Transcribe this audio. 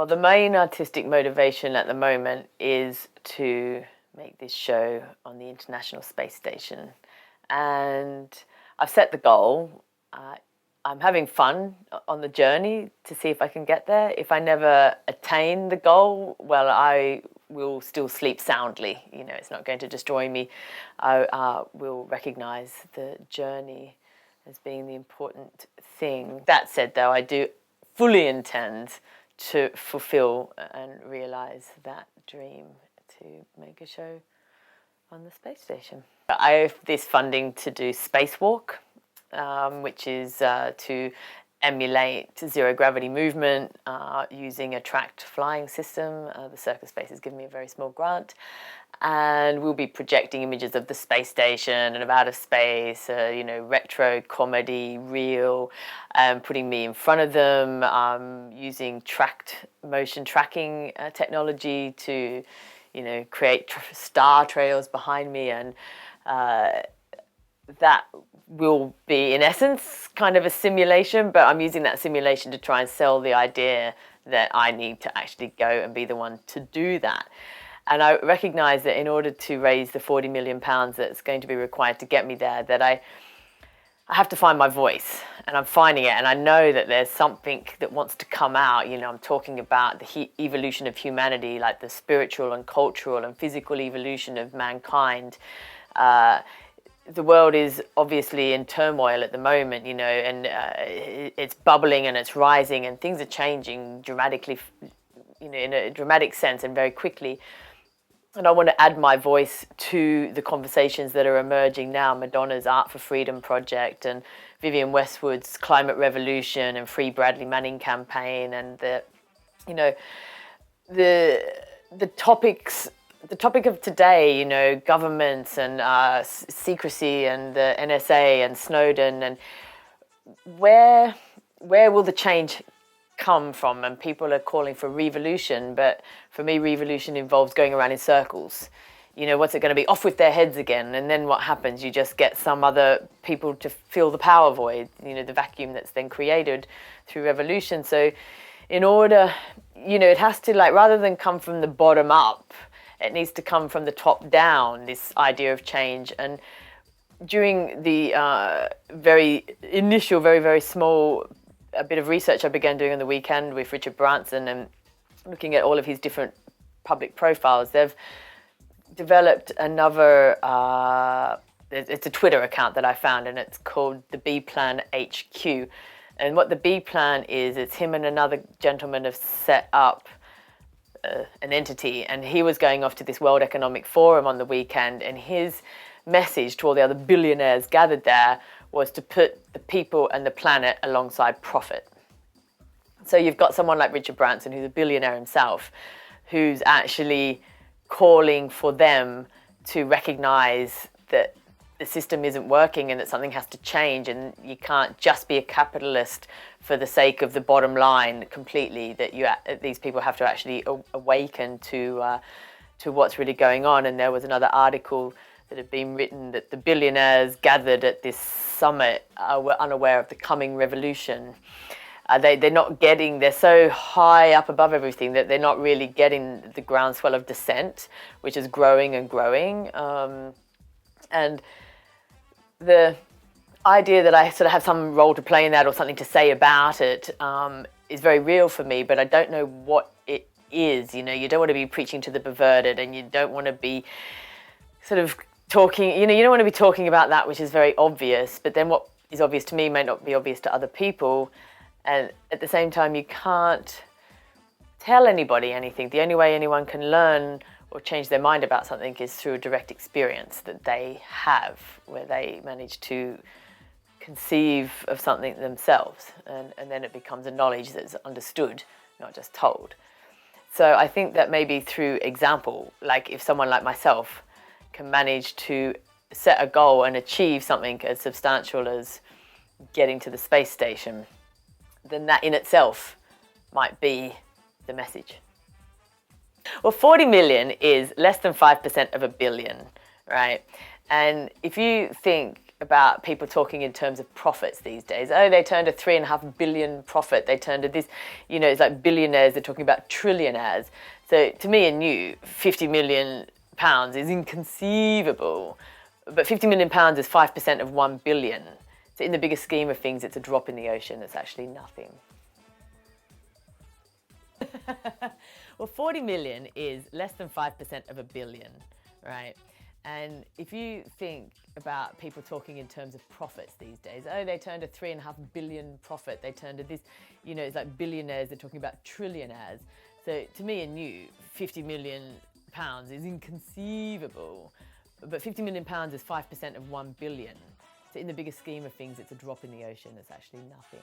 Well, the main artistic motivation at the moment is to make this show on the International Space Station. And I've set the goal. I'm having fun on the journey to see if I can get there. If I never attain the goal, well, I will still sleep soundly. You know, it's not going to destroy me. I will recognize the journey as being the important thing. That said, though, I do fully intend to fulfill and realize that dream to make a show on the space station. I have this funding to do spacewalk, which is to emulate zero gravity movement using a tracked flying system. The Circus Space has given me a very small grant, and we'll be projecting images of the space station and of outer space, retro, comedy, real, putting me in front of them, using tracked motion tracking technology to, create star trails behind me, and that will be, in essence, kind of a simulation, but I'm using that simulation to try and sell the idea that I need to actually go and be the one to do that. And I recognise that in order to raise the £40 million that's going to be required to get me there, that I have to find my voice, and I'm finding it, and I know that there's something that wants to come out. I'm talking about the evolution of humanity, like the spiritual and cultural and physical evolution of mankind. The world is obviously in turmoil at the moment, and it's bubbling and it's rising, and things are changing dramatically, in a dramatic sense and very quickly. And I want to add my voice to the conversations that are emerging now. Madonna's Art for Freedom project, and Vivienne Westwood's Climate Revolution and Free Bradley Manning campaign, and the topics. The topic of today, governments and secrecy and the NSA and Snowden, and where will the change come from? And people are calling for revolution, but for me, revolution involves going around in circles. What's it going to be? Off with their heads again, and then what happens? You just get some other people to fill the power void, the vacuum that's then created through revolution. So in order, it has to, rather than come from the bottom up, it needs to come from the top down, this idea of change. And during the very initial, very, very small a bit of research I began doing on the weekend with Richard Branson and looking at all of his different public profiles, they've developed another, it's a Twitter account that I found, and it's called the B Plan HQ. And what the B Plan is, it's him and another gentleman have set up an entity, and he was going off to this World Economic Forum on the weekend, and his message to all the other billionaires gathered there was to put the people and the planet alongside profit. So you've got someone like Richard Branson, who's a billionaire himself, who's actually calling for them to recognize that the system isn't working and that something has to change, and you can't just be a capitalist for the sake of the bottom line completely, that these people have to actually awaken to what's really going on. And there was another article that had been written that the billionaires gathered at this summit were unaware of the coming revolution. They're so high up above everything that they're not really getting the groundswell of dissent, which is growing and growing. And the idea that I sort of have some role to play in that or something to say about it is very real for me, but I don't know what it is. You don't want to be preaching to the perverted, and you don't want to be sort of talking, you don't want to be talking about that which is very obvious, but then what is obvious to me may not be obvious to other people. And at the same time, you can't tell anybody anything. The only way anyone can learn or change their mind about something is through a direct experience that they have, where they manage to conceive of something themselves, and then it becomes a knowledge that's understood, not just told. So I think that maybe through example, like if someone like myself can manage to set a goal and achieve something as substantial as getting to the space station, then that in itself might be the message. Well, 40 million is less than 5% of a billion, right? And if you think about people talking in terms of profits these days. Oh, they turned a 3.5 billion profit. They turned a this, it's like billionaires. They're talking about trillionaires. So to me and you, 50 million pounds is inconceivable. But 50 million pounds is 5% of 1 billion. So in the bigger scheme of things, it's a drop in the ocean. It's actually nothing. Well, 40 million is less than 5% of a billion, right? And if you think about people talking in terms of profits these days, oh, they turned a 3.5 billion profit. They turned a this, it's like billionaires. They're talking about trillionaires. So to me and you, 50 million pounds is inconceivable. But 50 million pounds is 5% of 1 billion. So in the bigger scheme of things, it's a drop in the ocean. It's actually nothing.